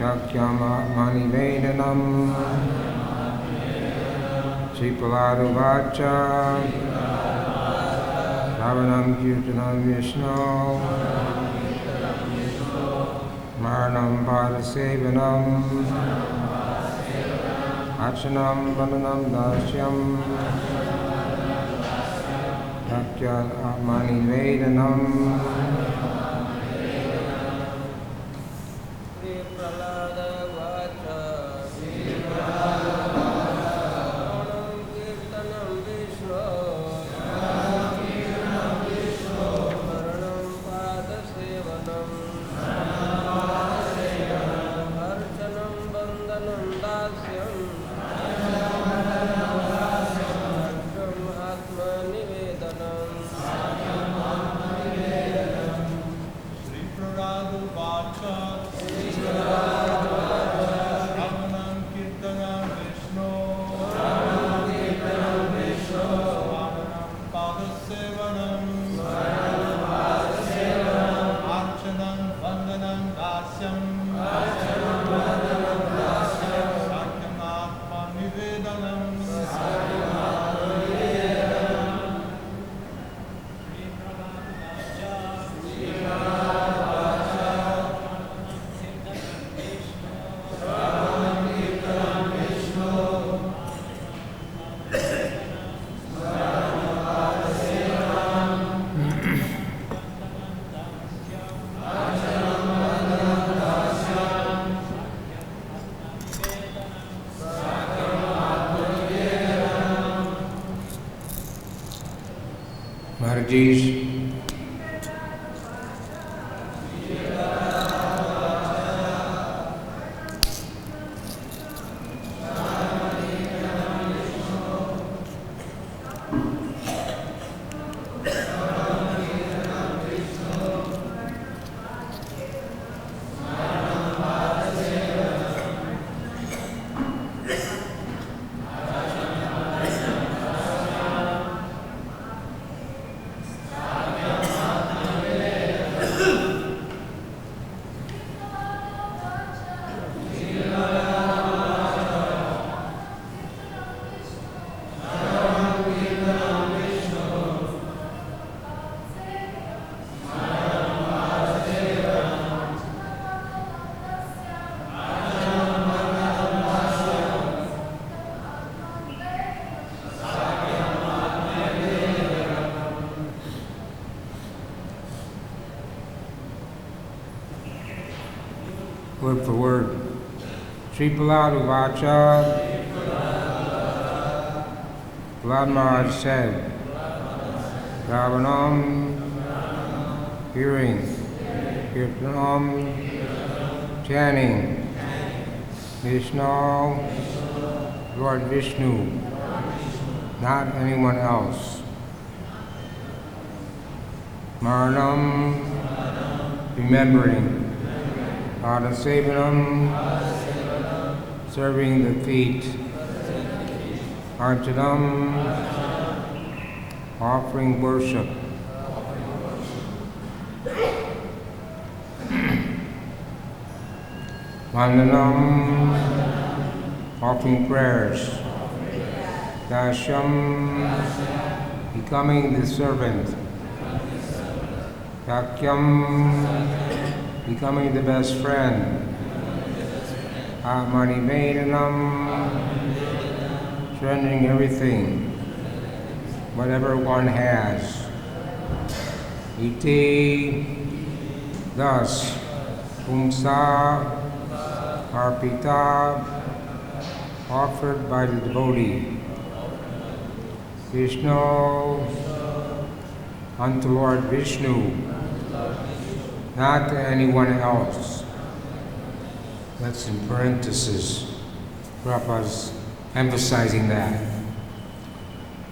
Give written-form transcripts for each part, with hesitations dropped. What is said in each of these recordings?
Yakyamanivedanam Sripaladavacha Ravanam Kirtanam Vishnu Maranam Padasevanam Achanam Vandanam Dasyam Yakyamanivedanam Maharaji's word for word. Sripaladavacha, Prahlad Maharaj said, Ravanam, hearing, Kirtanam, chanting, Vishnu, Lord Vishnu, not anyone else. Maranam, remembering. Padasevanam, serving the feet. Archanam, offering worship. Vandanam, offering prayers. Dasyam, becoming the servant. Yakyam, becoming the best friend. Manivedanam, surrendering everything, whatever one has. Iti, thus, Pumsa, Arpita, offered by the devotee. Vishnu, unto Lord Vishnu, not to anyone else. That's in parentheses. Prabhupada's emphasizing that.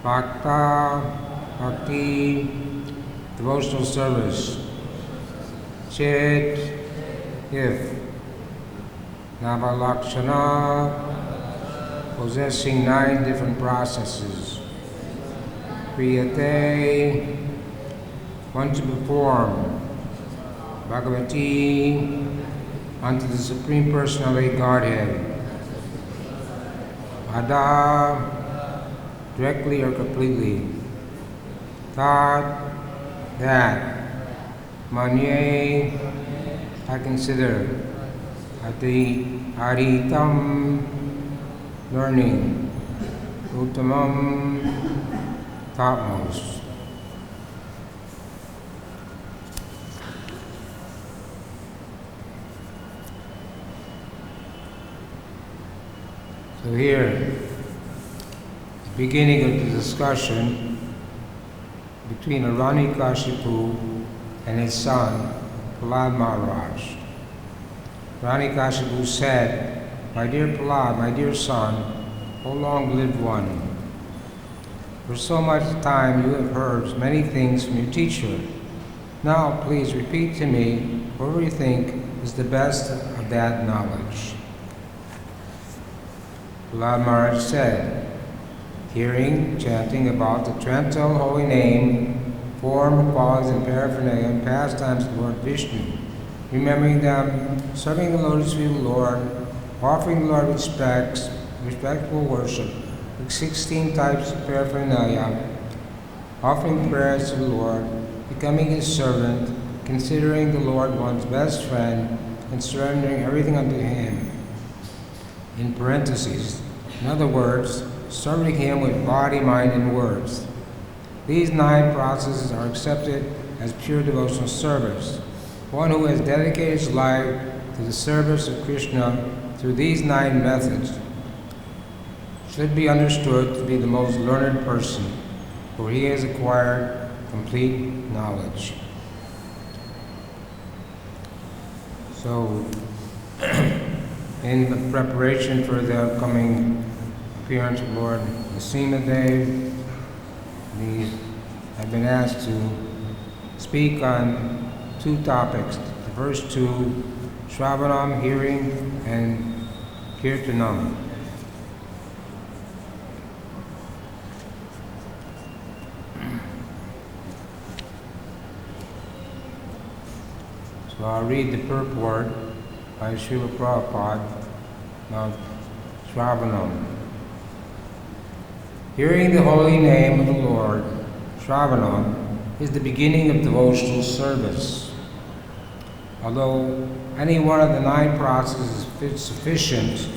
Bhakta, bhakti, devotional service. Chit, if. Navalakshana, possessing 9 different processes. Kriyate, one to perform. Bhagavati, unto the Supreme Personality Godhead. Ada, directly or completely. Tat, that. Manye, I consider. Aritam, learning. Uttamam, topmost. So here, the beginning of the discussion between Hiranyakashipu and his son, Prahlad Maharaj. Hiranyakashipu said, "My dear Prahlad, my dear son, O long-lived one, for so much time you have heard many things from your teacher. Now please repeat to me whatever you think is the best of that knowledge." Prahlad Maharaj said, "Hearing, chanting about the transcendental holy name, form, qualities, and paraphernalia and pastimes of Lord Vishnu, remembering them, serving the lotus feet of the Lord, offering the Lord respectful worship, with 16 types of paraphernalia, offering prayers to the Lord, becoming his servant, considering the Lord one's best friend, and surrendering everything unto him." In parentheses, in other words, serving him with body, mind, and words. These 9 processes are accepted as pure devotional service. One who has dedicated his life to the service of Krishna through these 9 methods should be understood to be the most learned person, for he has acquired complete knowledge. So, in preparation for the upcoming appearance of Lord Nrsimhadev, we have been asked to speak on 2 topics. The first 2, Shravanam, hearing, and Kirtanam. So I'll read the purport by Srila Prabhupada of Shravanam. Hearing the holy name of the Lord, Shravanam, is the beginning of devotional service. Although any one of the 9 processes is sufficient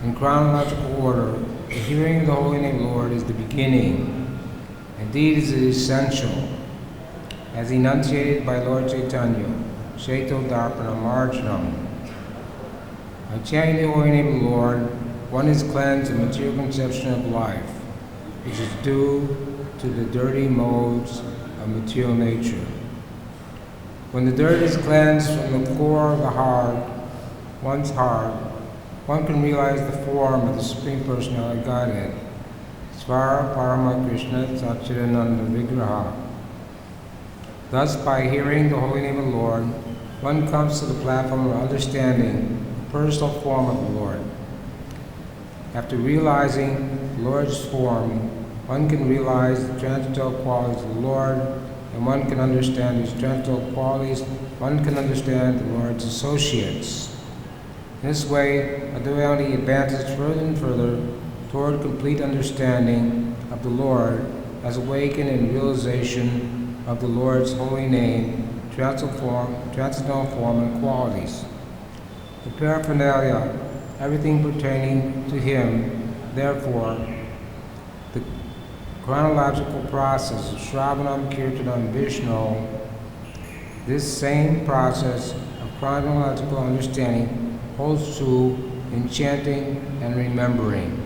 in chronological order, the hearing of the holy name of the Lord is the beginning. Indeed, it is essential, as enunciated by Lord Chaitanya, Shaito Darpana Marjanam. By chanting the holy name of the Lord, one is cleansed of material conception of life, which is due to the dirty modes of material nature. When the dirt is cleansed from the core of the heart, one's heart, one can realize the form of the Supreme Personality Godhead, Svara Parama Krishna Satchidananda Vigraha. Thus, by hearing the holy name of the Lord, one comes to the platform of understanding the personal form of the Lord. After realizing the Lord's form, one can realize the transcendental qualities of the Lord, and one can understand these transcendental qualities. One can understand the Lord's associates. In this way, Advaita advances further and further toward complete understanding of the Lord as awakened in realization of the Lord's holy name, transcendental form, and qualities. The paraphernalia, everything pertaining to him, therefore, the chronological process of Shravanam, Kirtanam, Vishnu, this same process of chronological understanding holds true in chanting and remembering.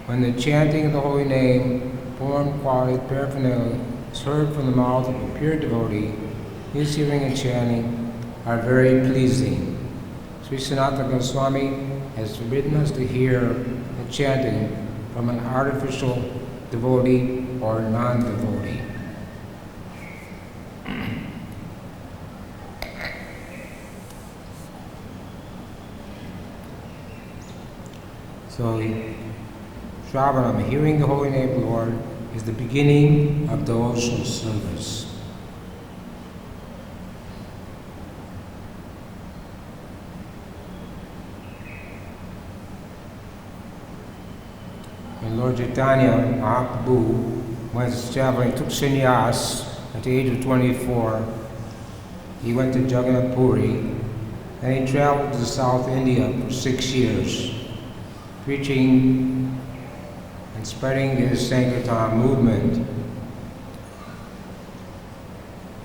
When the chanting of the holy name, form, quality, paraphernalia is heard from the mouth of a pure devotee, his hearing and chanting are very pleasing. Sri Sanatana Goswami has forbidden us to hear the chanting from an artificial devotee or non-devotee. So, Shravanam, hearing the holy name of the Lord, is the beginning of devotional service. when Lord Chaitanya Mahaprabhu was traveling, took sannyas at the age of 24. He went to Jagannath Puri, and he traveled to South India for 6 years, preaching and spreading his Sankirtan movement.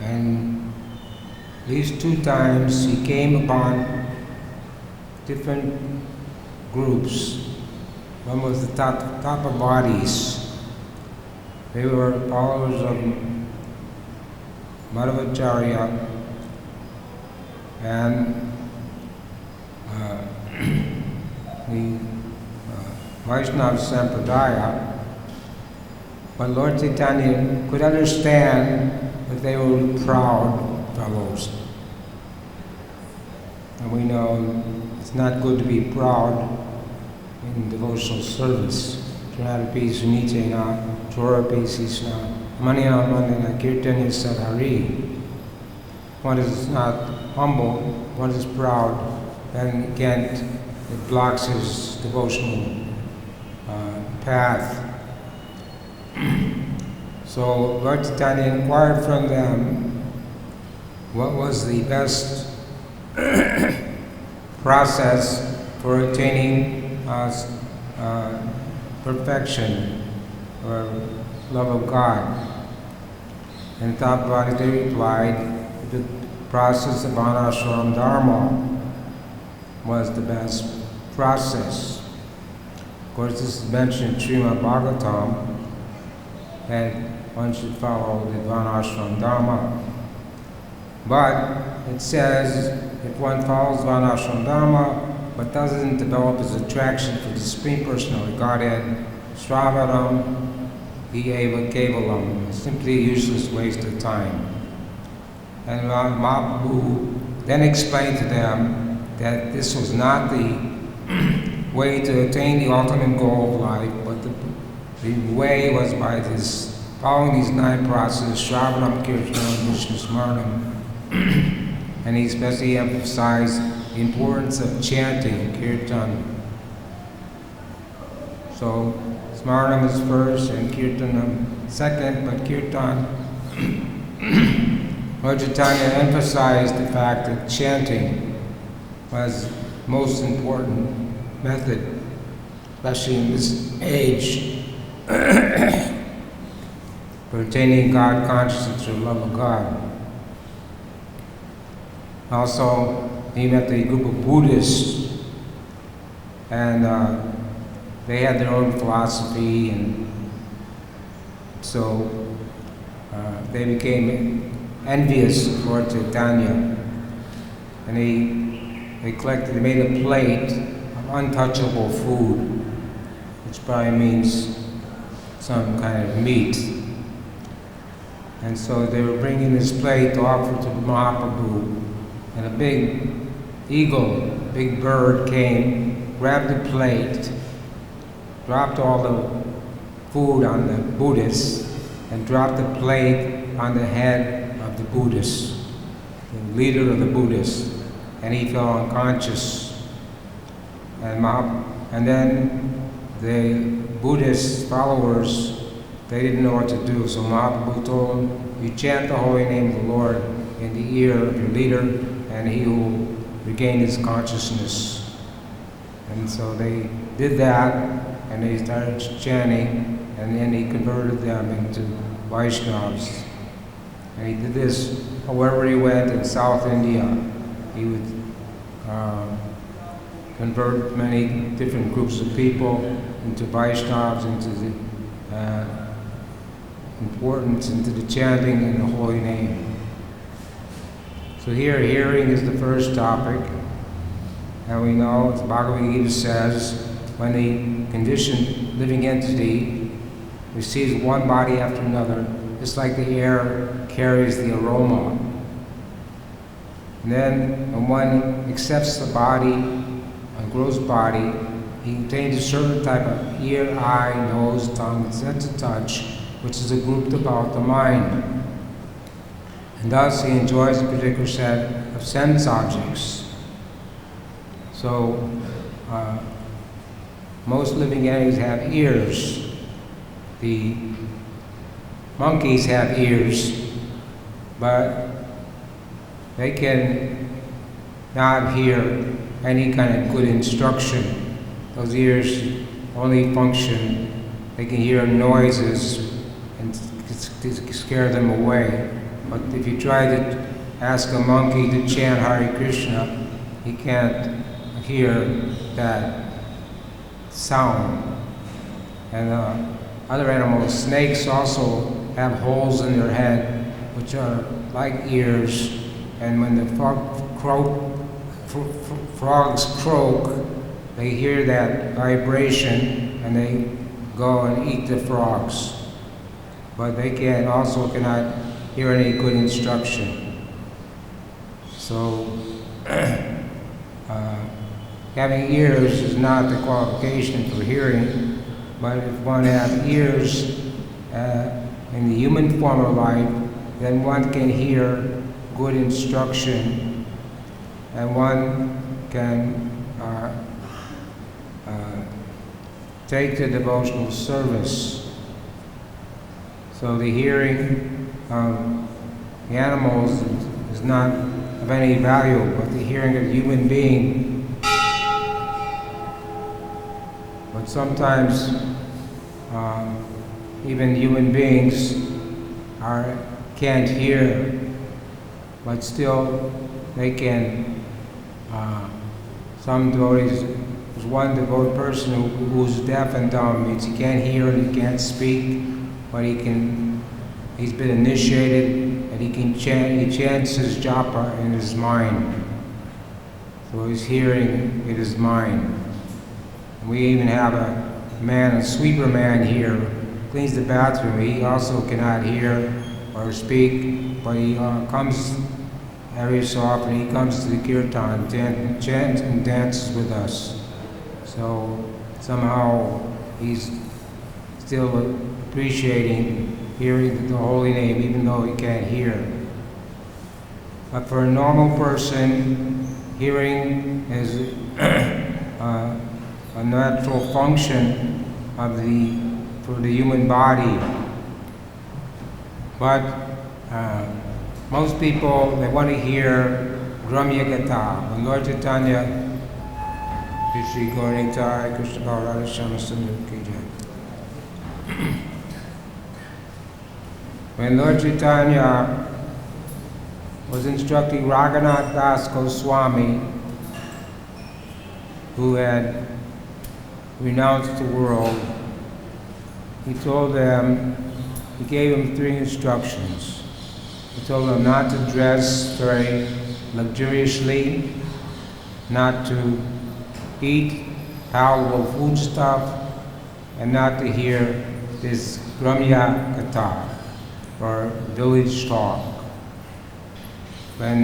And at least 2 times he came upon different groups. One was the Tapabadis. They were followers of Madhvacharya and the Vaishnava Sampradaya. But Lord Chaitanya could understand that they were proud fellows. And we know it's not good to be proud in devotional service. Trinadapi Sunitena, Torapi Sisna, Manina Manina Kirtanya Sadhari. One is not humble, one is proud, and again it blocks his devotional path. So Lord Chaitanya inquired from them what was the best process for attaining perfection or love of God. And Tapabadi, they replied, the process of Varnashram Dharma was the best process. Of course, this is mentioned in Srimad Bhagavatam, that one should follow the Varnashram Dharma. But it says, if one follows Varnashram Dharma, but doesn't develop his attraction for the Supreme Personality of Godhead, Sravaram, Eva Kevalam, simply a useless waste of time. And Mahaprabhu then explained to them that this was not the way to attain the ultimate goal of life, but the way was by this, following these 9 processes, Shravanam, Kirtanam, Vishnu Smaranam. And he especially emphasized the importance of chanting Kirtan. So Smaranam is first and Kirtanam second, but Kirtan, Lord Chaitanya emphasized the fact that chanting was the most important method, especially in this age, for attaining God consciousness or love of God. Also, he met a group of Buddhists, and they had their own philosophy, and so they became envious of Lord Chaitanya, and they made a plate of untouchable food, which probably means some kind of meat. And so they were bringing this plate to offer to Mahaprabhu, and a big eagle, big bird came, grabbed the plate, dropped all the food on the Buddhists, and dropped the plate on the head of the Buddhist, the leader of the Buddhists, and he fell unconscious. And then the Buddhist followers, they didn't know what to do, so Mahaprabhu told them, you chant the holy name of the Lord in the ear of your leader, and he will regain his consciousness. And so they did that, and they started chanting, and then he converted them into Vaishnavas. And he did this wherever he went in South India. He would convert many different groups of people into Vaishnavas, into the importance, into the chanting in the holy name. So here, hearing is the first topic, and we know, as Bhagavad Gita says, when the conditioned living entity receives one body after another, just like the air carries the aroma. And then when one accepts the body, a gross body, he contains a certain type of ear, eye, nose, tongue, and sense of touch, which is grouped about the mind. And thus he enjoys a particular set of sense objects. So most living entities have ears. The monkeys have ears, but they can not hear any kind of good instruction. Those ears only function, they can hear noises and scare them away. But if you try to ask a monkey to chant Hare Krishna, he can't hear that sound. And other animals, snakes also have holes in their head, which are like ears. And when the frogs croak, they hear that vibration and they go and eat the frogs. But they cannot hear any good instruction. So having ears is not the qualification for hearing, but if one has ears in the human form of life, then one can hear good instruction, and one can take the devotional service. So the hearing of the animals is not of any value, but the hearing of a human being. But sometimes even human beings can't hear, but still they can. Some devotees, there's one devoted person who's deaf and dumb, means he can't hear and he can't speak, but he's been initiated and he chants his japa in his mind. So he's hearing in his mind. And we even have a sweeper man here, cleans the bathroom. He also cannot hear or speak, but he comes every so often. He comes to the kirtan, chants and dances with us. So somehow he's still appreciating hearing the holy name, even though he can't hear. But for a normal person, hearing is a natural function for the human body. But most people, they want to hear Gramya Gatha. When Lord Chaitanya, Shri Gauranitai, Krishna Bharata Shama Sundar Ki Jai. When Lord Chaitanya was instructing Raghunath Das Goswami, who had renounced the world, he gave him 3 instructions. He told him not to dress very luxuriously, not to eat palatable foodstuff, and not to hear this Gramya Katha, or village talk. When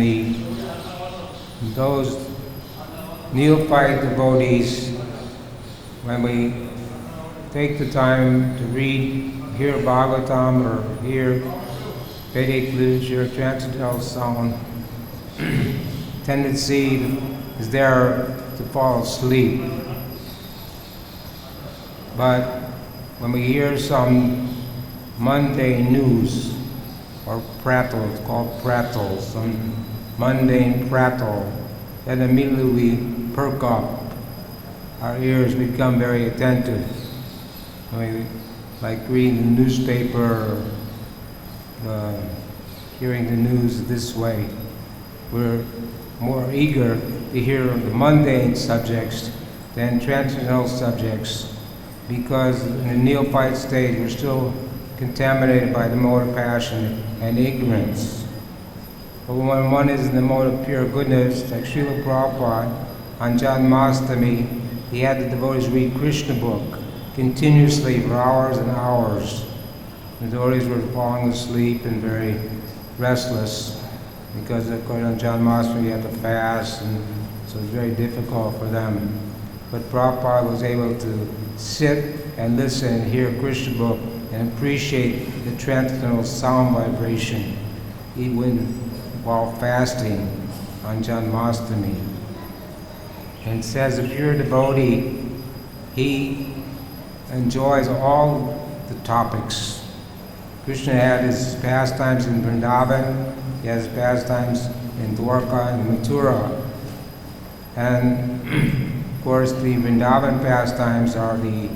those neophyte devotees, when we take the time to hear Bhagavatam or hear Vedic literature, transcendental sound, tendency is there to fall asleep. But when we hear some mundane news, or prattle, it's called prattle, some mundane prattle, then immediately we perk up. Our ears become very attentive. Like reading the newspaper, hearing the news this way. We're more eager to hear the mundane subjects than transcendental subjects, because in the neophyte stage we're still contaminated by the mode of passion and ignorance. But when one is in the mode of pure goodness, like Srila Prabhupada, on Janmashtami, he had the devotees read Krishna book continuously for hours and hours. The devotees were falling asleep and very restless, because according to Janmashtami you have to fast, and so it's very difficult for them. But Prabhupada was able to sit and listen and hear Krishna book and appreciate the transcendental sound vibration, even while fasting on Janmashtami. And it says a pure devotee, he enjoys all the topics. Krishna had his pastimes in Vrindavan, he has pastimes in Dwarka and Mathura. And of course the Vrindavan pastimes are the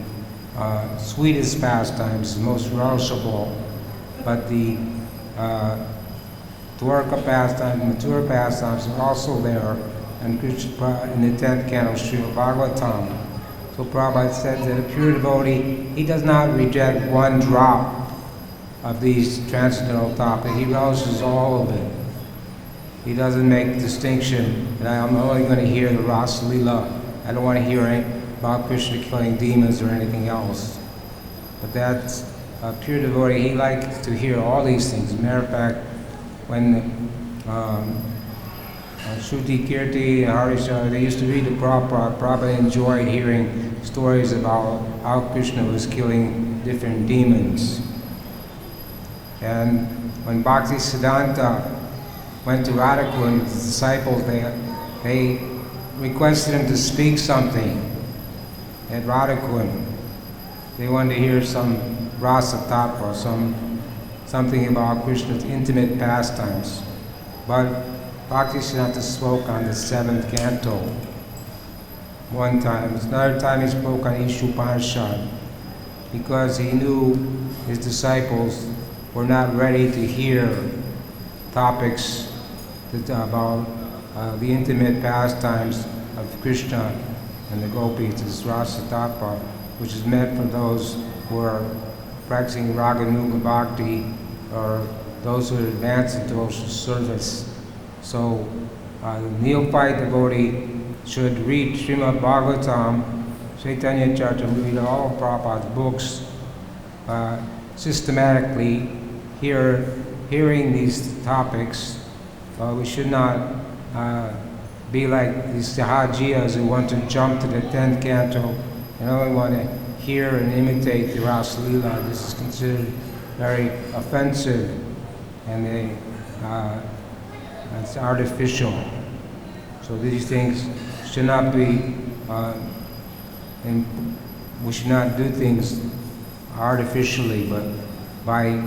sweetest pastimes, most relishable, but the Dwarka pastimes, Mathura pastimes are also there, and Krishna in the 10th canto of Srimad Bhagavatam. So Prabhupada said that a pure devotee, he does not reject one drop of these transcendental topics. He relishes all of it. He doesn't make distinction that I'm only going to hear the Rasa Lila. I don't want to hear about Krishna killing demons or anything else. But that's a pure devotee. He likes to hear all these things. As a matter of fact, when Shruti Kirti and Harisha, they used to read the Prabhupada. Prabhupada enjoyed hearing stories about how Krishna was killing different demons. And when Bhakti Siddhanta went to Radhakund with his disciples, they requested him to speak something at Radhakund. They wanted to hear some rasa tattva, something about Krishna's intimate pastimes. But Bhakti Siddhanta spoke on the 7th canto one time. Another time he spoke on Ishupanishad because he knew his disciples were not ready to hear topics about the intimate pastimes of Krishna and the gopis, this rasa tattva, which is meant for those who are practicing Raganuga Bhakti or those who are advanced in devotional service. So the neophyte devotee should read Srimad Bhagavatam, Chaitanya Charitamrita, all of Prabhupada's books, systematically, hearing these topics. We should not be like these Sahajiyas who want to jump to the 10th canto and only want to hear and imitate the Rasa Lila. This is considered very offensive, and it's artificial. So these things should not be, and we should not do things artificially, but by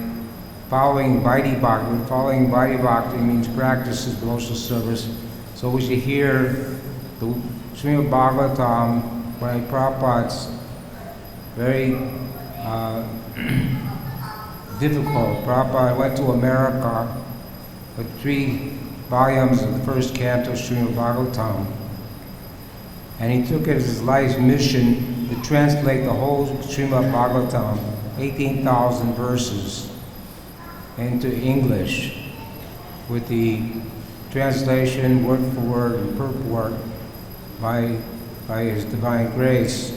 following Vaidhi Bhakti. Following Vaidhi Bhakti means practices devotional service. So we should hear the Srimad Bhagavatam by Prabhupada's very difficult. Prabhupada went to America with 3 volumes of the first canto of Srimad Bhagavatam, and he took it as his life's mission to translate the whole Srimad Bhagavatam, 18,000 verses, into English with the translation word for word and purport by his divine grace.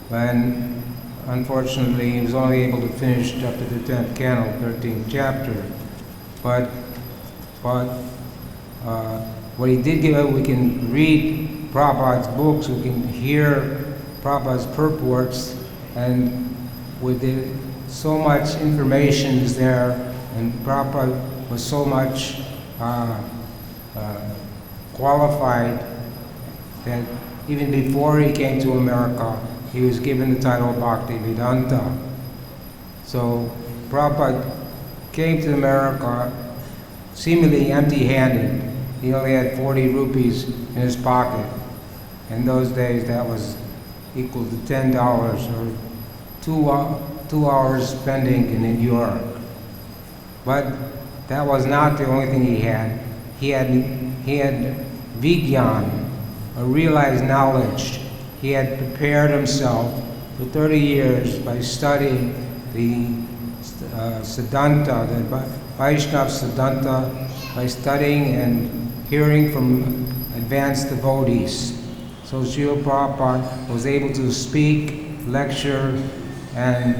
And unfortunately, he was only able to finish up to the 10th canto, 13th chapter. But what he did give us, we can read Prabhupada's books, we can hear Prabhupada's purports, and with so much information is there, and Prabhupada was so much qualified that even before he came to America, he was given the title of Bhakti Vedanta. So Prabhupada came to America seemingly empty-handed. He only had 40 rupees in his pocket. In those days, that was equal to $10 or 2 hours spending in New York. But that was not the only thing he had. He had Vigyan, a realized knowledge. He had prepared himself for 30 years by studying the Siddhanta, the Vaishnava Siddhanta, by studying and hearing from advanced devotees. So Srila Prabhupada was able to speak, lecture, and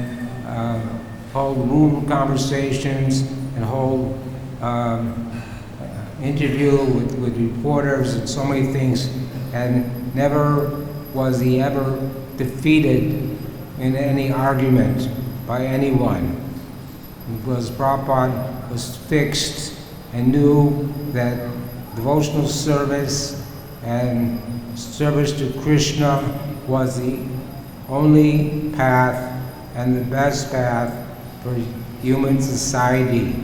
hold room conversations and hold interview with reporters and so many things, and never was he ever defeated in any argument by anyone, because Prabhupada was fixed and knew that devotional service and service to Krishna was the only path and the best path for human society.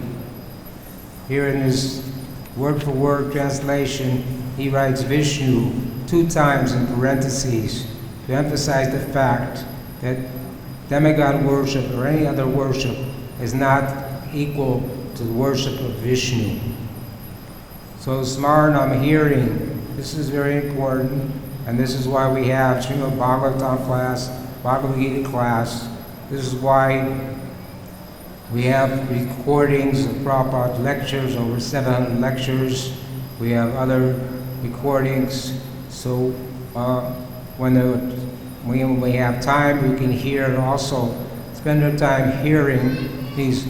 Here in his word-for-word translation, he writes Vishnu 2 times in parentheses to emphasize the fact that demigod worship or any other worship is not equal to the worship of Vishnu. So Smaranam, hearing, this is very important, and this is why we have Srimad Bhagavatam class, Bhagavad Gita class. This is why we have recordings of Prabhupada's lectures, over 700 lectures. We have other recordings, so when we have time, we can hear and also spend our time hearing these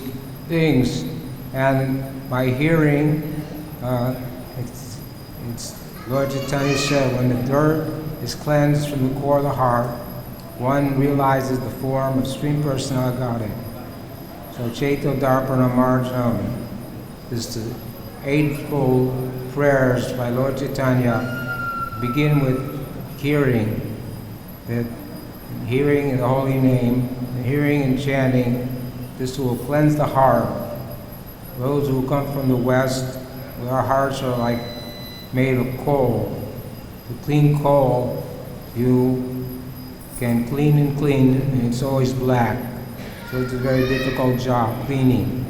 things. And by hearing, Lord Chaitanya said, when the dirt is cleansed from the core of the heart, one realizes the form of Supreme Personality Godhead. So Chaito Darpana Marjanam is the eightfold prayers by Lord Chaitanya begin with hearing, that hearing in the holy name, hearing and chanting, this will cleanse the heart. Those who come from the West, our hearts are like made of coal. To clean coal, you can clean and clean, and it's always black. So it's a very difficult job, cleaning.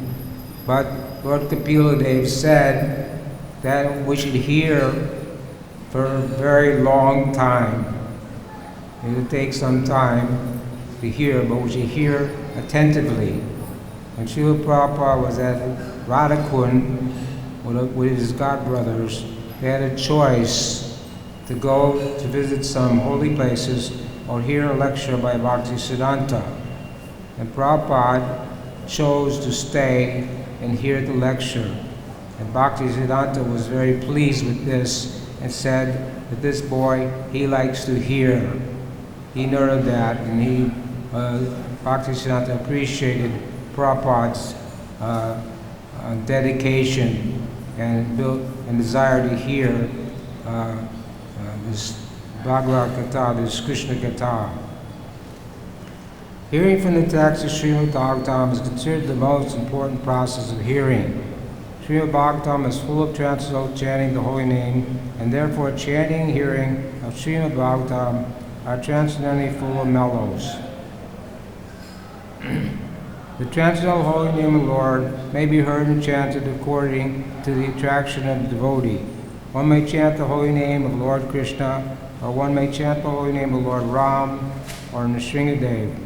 But Lord Kapila Dev said that we should hear for a very long time. It will take some time to hear, but we should hear attentively. When Srila Prabhupada was at Radhakund with his godbrothers, they had a choice to go to visit some holy places or hear a lecture by Bhaktisiddhanta. And Prabhupada chose to stay and hear the lecture. And Bhaktisiddhanta was very pleased with this and said that this boy, he likes to hear. He noted that, and Bhaktisiddhanta appreciated Prabhupada's dedication and desire to hear this Bhagavad Gita, this Krishna Gita. Hearing from the text of Srimad Bhagavatam is considered the most important process of hearing. Srimad Bhagavatam is full of transcendental chanting the holy name, and therefore chanting and hearing of Srimad Bhagavatam are transcendently full of mellows. The transcendental holy name of the Lord may be heard and chanted according to the attraction of the devotee. One may chant the holy name of Lord Krishna, or one may chant the holy name of Lord Ram, or Nrsingadev.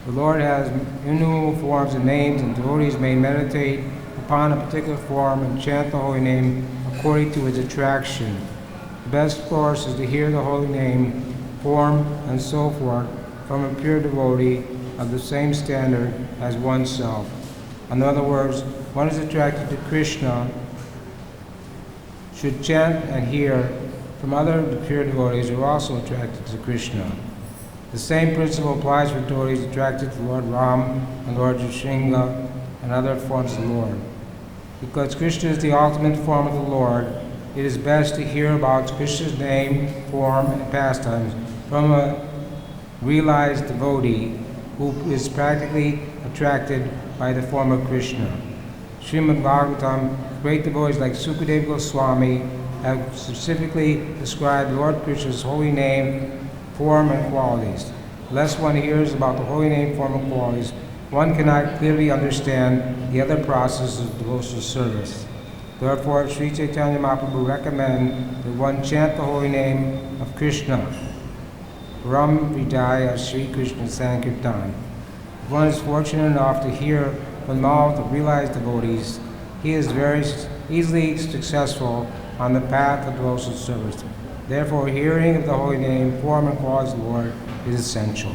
The Lord has innumerable forms and names, and devotees may meditate upon a particular form and chant the holy name according to its attraction. The best course is to hear the holy name, form, and so forth from a pure devotee of the same standard as oneself. In other words, one is attracted to Krishna, should chant and hear from other pure devotees who are also attracted to Krishna. The same principle applies for devotees attracted to Lord Ram and Lord Nrsinga and other forms of the Lord. Because Krishna is the ultimate form of the Lord, it is best to hear about Krishna's name, form, and pastimes from a realized devotee who is practically attracted by the form of Krishna. Srimad Bhagavatam, great devotees like Sukadeva Goswami have specifically described Lord Krishna's holy name, form, and qualities. Unless one hears about the holy name, form, and qualities, one cannot clearly understand the other processes of devotional service. Therefore, Sri Chaitanya Mahaprabhu recommends that one chant the holy name of Krishna, Ram Vidya Sri Krishna Sankirtan. If one is fortunate enough to hear from the mouth of realized devotees, he is very easily successful on the path of devotional service. Therefore, hearing of the holy name, form, and qualities of the Lord is essential.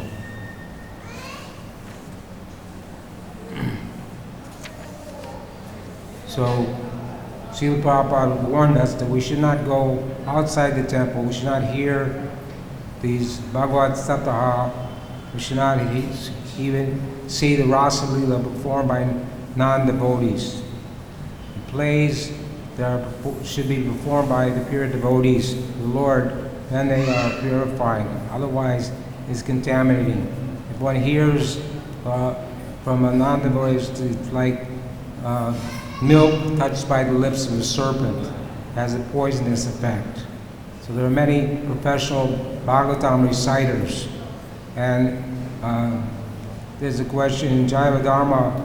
So, Srila Prabhupada warned us that we should not go outside the temple, we should not hear these Bhagavad Saptaha, we should not even see the Rasa Lila performed by non-devotees. The plays that should be performed by the pure devotees of the Lord then they are purifying. Otherwise, it's contaminating. If one hears from a non-devotee, it's like milk touched by the lips of a serpent, has a poisonous effect. So there are many professional Bhagavatam reciters. And there's a question in Jaiva Dharma,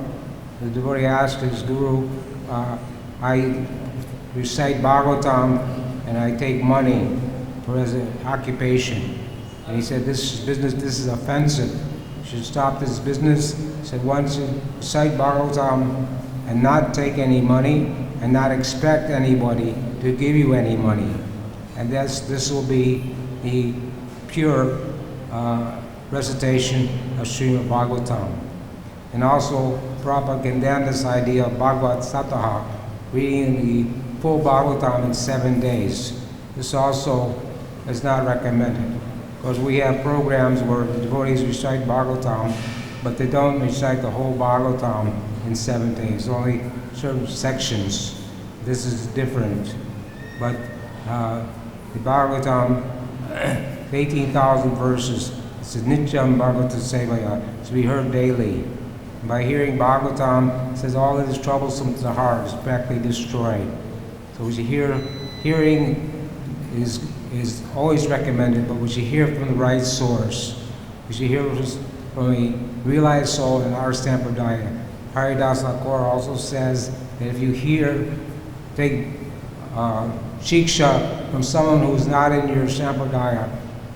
the devotee asked his guru, I recite Bhagavatam and I take money for as an occupation. And he said, this is offensive. You should stop this business. He said, once you recite Bhagavatam and not take any money and not expect anybody to give you any money. And this will be the pure recitation of Srimad Bhagavatam. And also Prabhupada condemned this idea of Bhagavad Sataha, reading the full Bhagavatam in 7 days. This also is not recommended, because we have programs where the devotees recite Bhagavatam, but they don't recite the whole Bhagavatam in 7 days, only certain sections. This is different. But the Bhagavatam, 18,000 verses, it's a Nityam Bhagavata Sevaya, to be heard daily. And by hearing Bhagavatam, it says all that is troublesome to the heart is practically destroyed. So we should hearing is always recommended, but we should hear from the right source. We should hear from a realized soul in our Sampradaya. Haridas Thakur also says that if you take shiksha from someone who is not in your Sampradaya,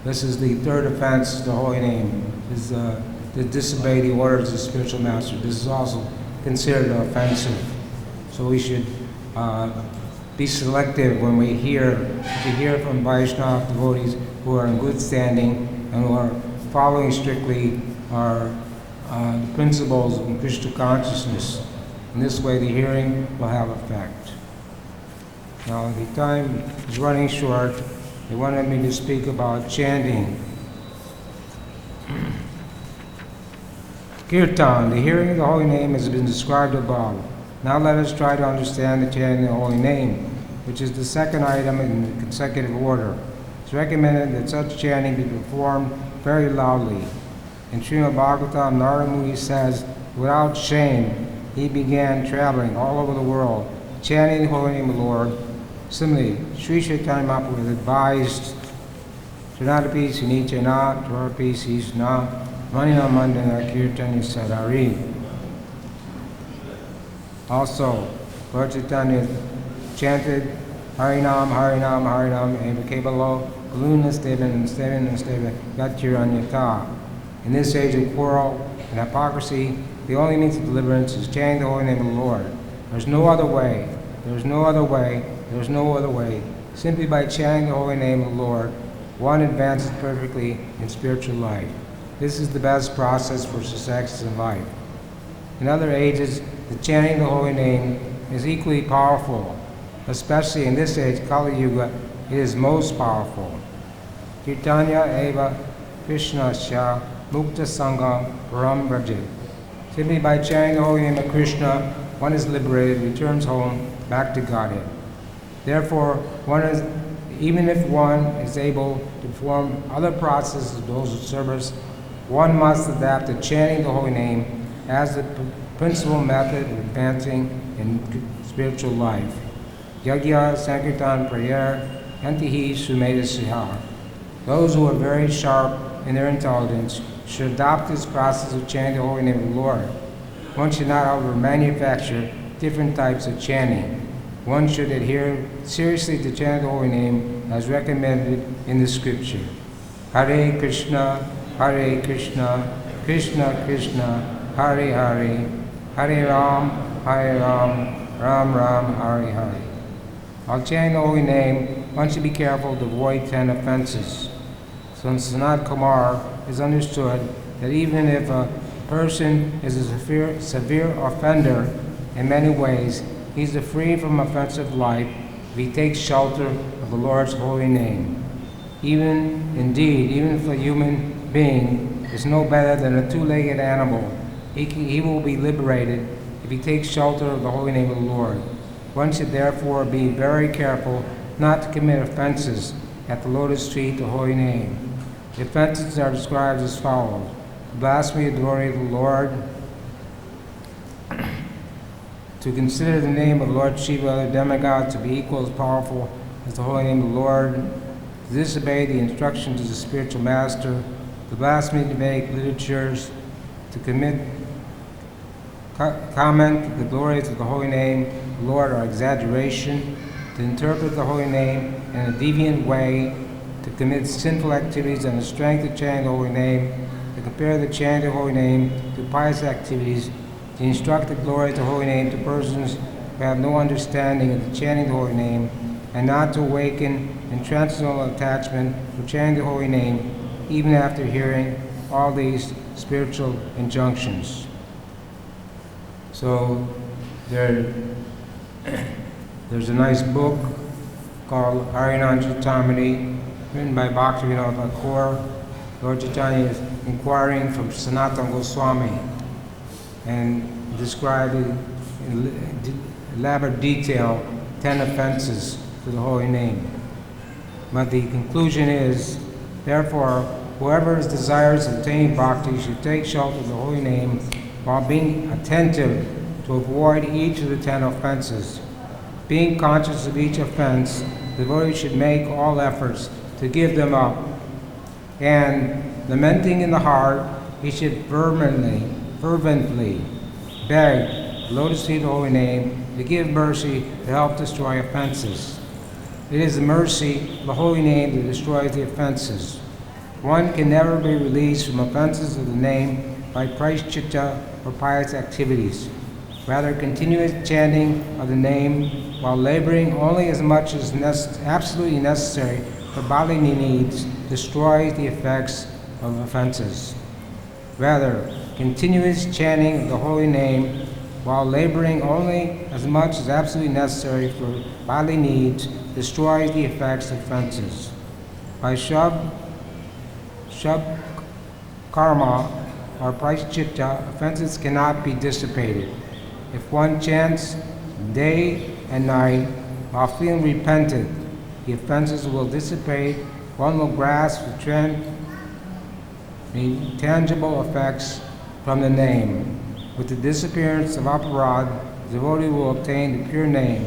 this is the third offense to the holy name, is to disobey the orders of the spiritual master. This is also considered offensive. So we should be selective when we hear from Vaishnava devotees who are in good standing and who are following strictly our principles of Krishna consciousness. In this way, the hearing will have effect. Now, the time is running short. They wanted me to speak about chanting. Kirtan, the hearing of the holy name, has been described above. Now let us try to understand the chanting of the holy name, which is the second item in the consecutive order. It's recommended that such chanting be performed very loudly. In Srimad Bhagavatam, Narada Muni says, without shame, he began traveling all over the world, chanting the holy name of the Lord. Similarly, Sri Chaitanya Mahaprabhu advised, Srinadapi Sinichana, Dwarapi Sisna, Manina Mandana Kirtani Sadari. Also, Lord Chaitanya chanted Harinam, Harinam, Harinam, Eva Kebalo, Galuna Stevan, Yatiranyata. In this age of quarrel and hypocrisy, the only means of deliverance is chanting the holy name of the Lord. There's no other way. There's no other way. There's no other way. Simply by chanting the holy name of the Lord, one advances perfectly in spiritual life. This is the best process for success in life. In other ages, the chanting the holy name is equally powerful. Especially in this age, Kali Yuga, it is most powerful. Kirtanya eva Krishna sya mukta sangam param vrajit. Simply by chanting the holy name of Krishna, one is liberated, returns home, back to Godhead. Therefore, even if one is able to perform other processes of those of service, one must adapt to chanting the holy name as the principal method of advancing in spiritual life. Yagya Sankirtan Prayer Antihi Sumeda Siha. Those who are very sharp in their intelligence should adopt this process of chanting the holy name of the Lord. One should not over-manufacture different types of chanting. One should adhere seriously to chant the holy name as recommended in the scripture. Hare Krishna, Krishna Krishna, Hare Hare, Hare Ram, Ram Ram, Hare Hare. While chanting the holy name, one should be careful to avoid 10 offenses. So in Sanat Kumar is understood that even if a person is a severe offender in many ways, he is free from offensive life if he takes shelter of the Lord's holy name. Even if a human being is no better than a two-legged animal, he will be liberated if he takes shelter of the holy name of the Lord. One should therefore be very careful not to commit offenses at the lotus feet the holy name. The offenses are described as follows: blasphemy of the glory of the Lord, to consider the name of Lord Shiva, the demigod, to be equal as powerful as the holy name of the Lord, to disobey the instructions of the spiritual master, to blaspheme the Vedic literatures, to comment that the glories of the holy name of the Lord are exaggeration, to interpret the holy name in a deviant way, to commit sinful activities on the strength of chanting the holy name, to compare the chanting of the holy name to pious activities, to instruct the glory of the holy name to persons who have no understanding of the chanting of the holy name, and not to awaken in transcendental attachment for chanting the holy name, even after hearing all these spiritual injunctions. So there's a nice book called Harinam Chitamani, written by Bhaktivinoda Thakur. Lord Chaitanya is inquiring from Sanatana Goswami and describing in elaborate detail 10 offenses to the holy name. But the conclusion is, therefore, whoever is desirous of attaining bhakti should take shelter of the holy name while being attentive to avoid each of the 10 offenses. Being conscious of each offense, the devotee should make all efforts to give them up. And lamenting in the heart, he should fervently beg the lotus feet of the holy name to give mercy to help destroy offenses. It is the mercy of the holy name that destroys the offenses. One can never be released from offenses of the name by praishchitta or pious activities. Rather, continuous chanting of the name while laboring only as much as absolutely necessary for bodily needs destroys the effects of offenses. Rather, continuous chanting of the holy name while laboring only as much as absolutely necessary for bodily needs destroys the effects of offenses. By shub karma or praishchitta, offenses cannot be dissipated. If one chants day and night while feeling repentant, the offenses will dissipate. One will grasp the tangible effects from the name. With the disappearance of aparad, the devotee will obtain the pure name,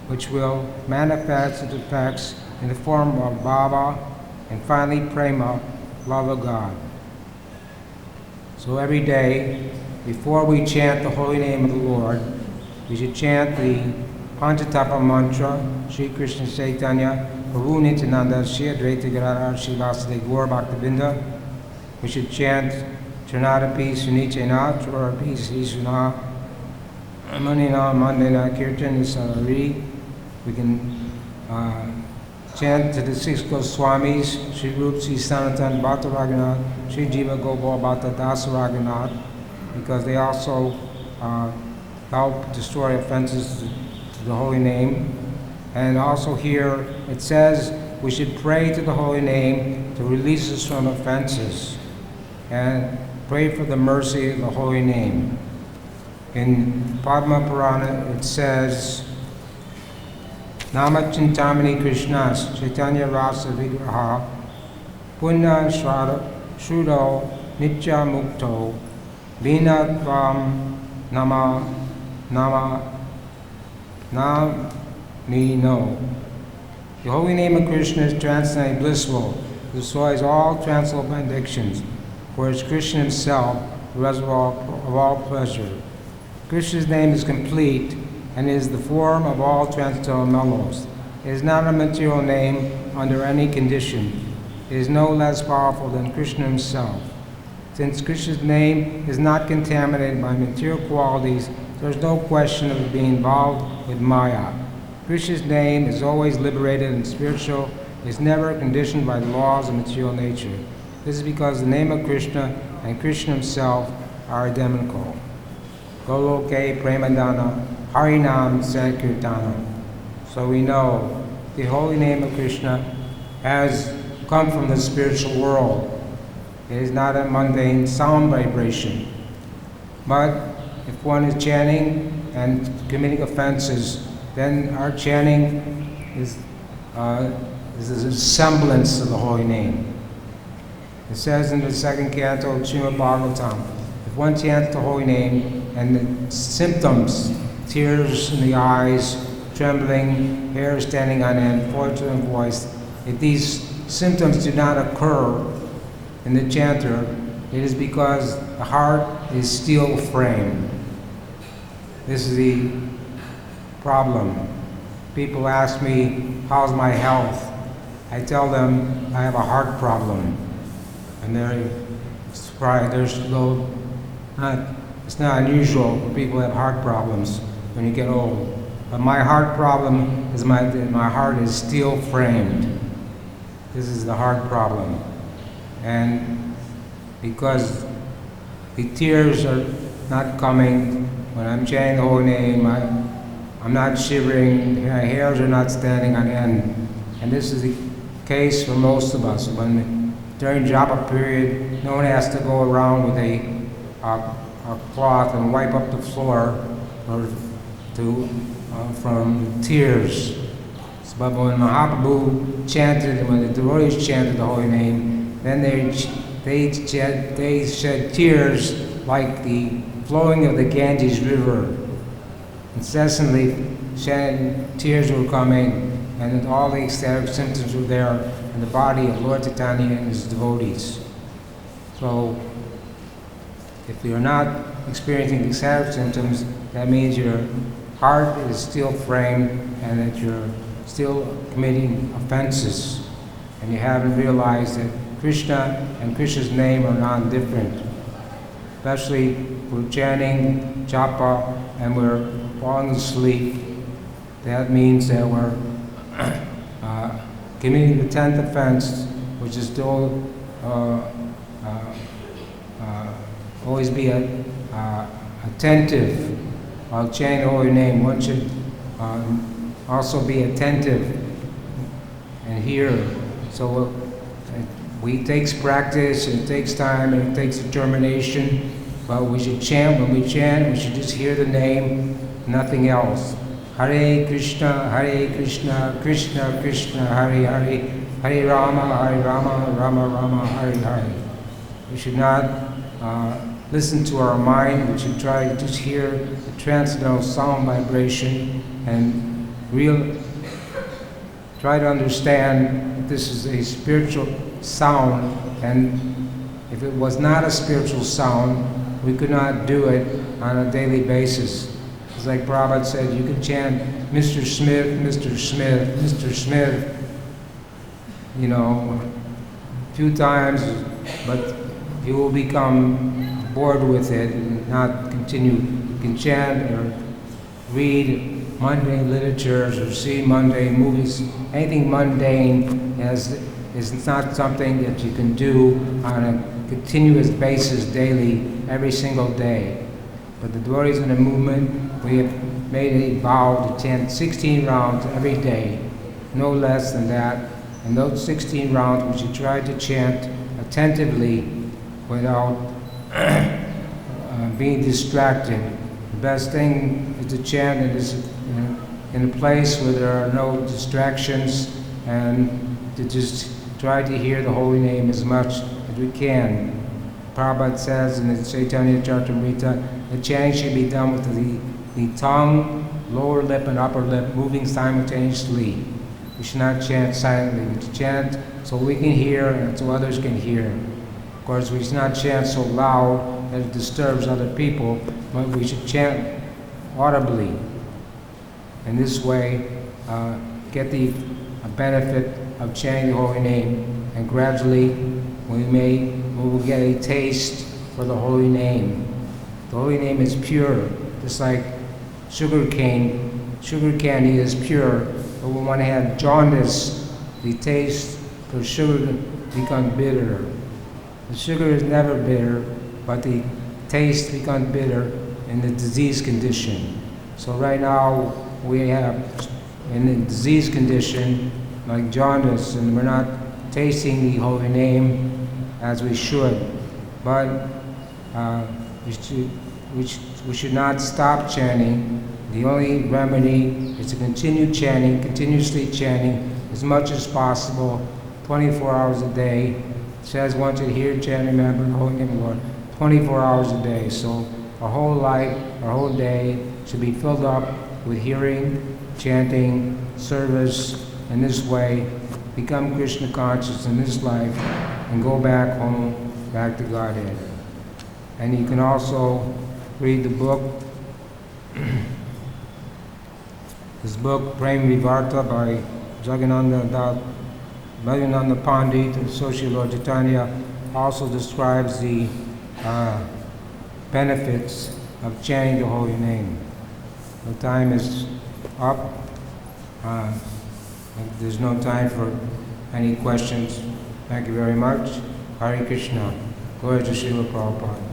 which will manifest its effects in the form of bhava and finally prema, love of God. So every day, before we chant the holy name of the Lord, we should chant the Panchatapa mantra, Shri Krishna Chaitanya, Prabhu Nityananda, Shri Advaita Gadadhar, Shri Vasudeva Gaur Bhaktavinda. We should chant Trinadapi Sunichena, Trorapi Srisuna, Amanina Mandana Kirtan Isarari. We can chant to the 6 Goswamis, Shri Rup, Sri Sanatan Bhatta Raghunath, Shri Jiva Gopal Bhatta Dasa Raghunath, because they also help destroy offenses to the holy name. And also here it says we should pray to the holy name to release us from offenses and pray for the mercy of the holy name. In Padma Purana it says, Nama Chintamani Krishnas Chaitanya Rasa Vigraha Punya Shrudo Nitya Mukto Vina Tvam Nama me know. The holy name of Krishna is transcendently blissful, destroys all transcendental benedictions, for it's Krishna himself, the reservoir of all pleasure. Krishna's name is complete and is the form of all transcendental mellows. It is not a material name under any condition. It is no less powerful than Krishna himself. Since Krishna's name is not contaminated by material qualities, there is no question of it being involved with Maya. Krishna's name is always liberated and spiritual, is never conditioned by the laws of material nature. This is because the name of Krishna and Krishna himself are identical. Goloke Premadana Harinam Sankirtana. So we know the holy name of Krishna has come from the spiritual world. It is not a mundane sound vibration. But if one is chanting and committing offenses, then our chanting is This is a semblance of the holy name. It says in the second canto of Srimad Bhagavatam, if one chants the holy name and the symptoms, tears in the eyes, trembling, hair standing on end, faltering voice, if these symptoms do not occur in the chanter, it is because the heart is steel framed. This is the problem. People ask me, how's my health? I tell them I have a heart problem. And they're surprised. It's not unusual for people to have heart problems when you get old. But my heart problem is my heart is steel framed. This is the heart problem. And because the tears are not coming when I'm chanting the holy name, I'm not shivering, my hairs are not standing on end. And this is the case for most of us. During japa period, no one has to go around with a cloth and wipe up the floor from tears. But when Mahaprabhu chanted, when the devotees chanted the holy name, then they shed tears like the flowing of the Ganges River. Incessantly, tears were coming, and all the ecstatic symptoms were there in the body of Lord Chaitanya and his devotees. So, if you're not experiencing ecstatic symptoms, that means your heart is still framed and that you're still committing offenses, and you haven't realized that Krishna and Krishna's name are non-different. Especially if we're chanting japa and we're falling asleep, that means that we're committing the 10th offense, which is still always be attentive while chanting the holy name. One should also be attentive and hear. So it takes practice, it takes time, and it takes determination, but we should chant. When we chant, we should just hear the name, nothing else. Hare Krishna, Krishna Krishna, Hare Hare, Hare Rama, Rama Rama, Hare Hare. We should not listen to our mind. We should try to just hear the transcendental sound vibration and try to understand that this is a spiritual sound, and if it was not a spiritual sound, we could not do it on a daily basis. It's like Prabhupada said, you can chant Mr. Smith, Mr. Smith, Mr. Smith, a few times, but you will become bored with it and not continue. You can chant or read mundane literatures or see mundane movies. Anything mundane is not something that you can do on a continuous basis daily, every single day. But the devotees in the movement, we have made a vow to chant 16 rounds every day, no less than that. And those 16 rounds we should try to chant attentively without being distracted. The best thing is to chant in a place where there are no distractions, and to just try to hear the holy name as much as we can. Prabhupada says in the Chaitanya Charitamrita, the chanting should be done with the tongue, lower lip, and upper lip moving simultaneously. We should not chant silently. We should chant so we can hear and so others can hear. Of course, we should not chant so loud that it disturbs other people, but we should chant audibly. In this way, get the benefit of chanting the holy name, and gradually we will get a taste for the holy name. The holy name is pure, just like sugar cane. Sugar candy is pure, but when one had jaundice, the taste for sugar becomes bitter. The sugar is never bitter, but the taste becomes bitter in the disease condition. So right now we have in the disease condition like jaundice, and we're not tasting the holy name as we should. But we should not stop chanting. The only remedy is to continue chanting, continuously chanting, as much as possible, 24 hours a day. It says once you hear, chant, remember, the holy name of the Lord, 24 hours a day. So our whole life, our whole day should be filled up with hearing, chanting, service. In this way, become Krishna conscious in this life and go back home, back to Godhead. And you can also read the book, this book, Prem Vivarta by Bhagavananda Pandit, and Associate Lord Chaitanya, also describes the benefits of chanting the holy name. The time is up. There's no time for any questions. Thank you very much. Hare Krishna. Glory to Srila Prabhupada.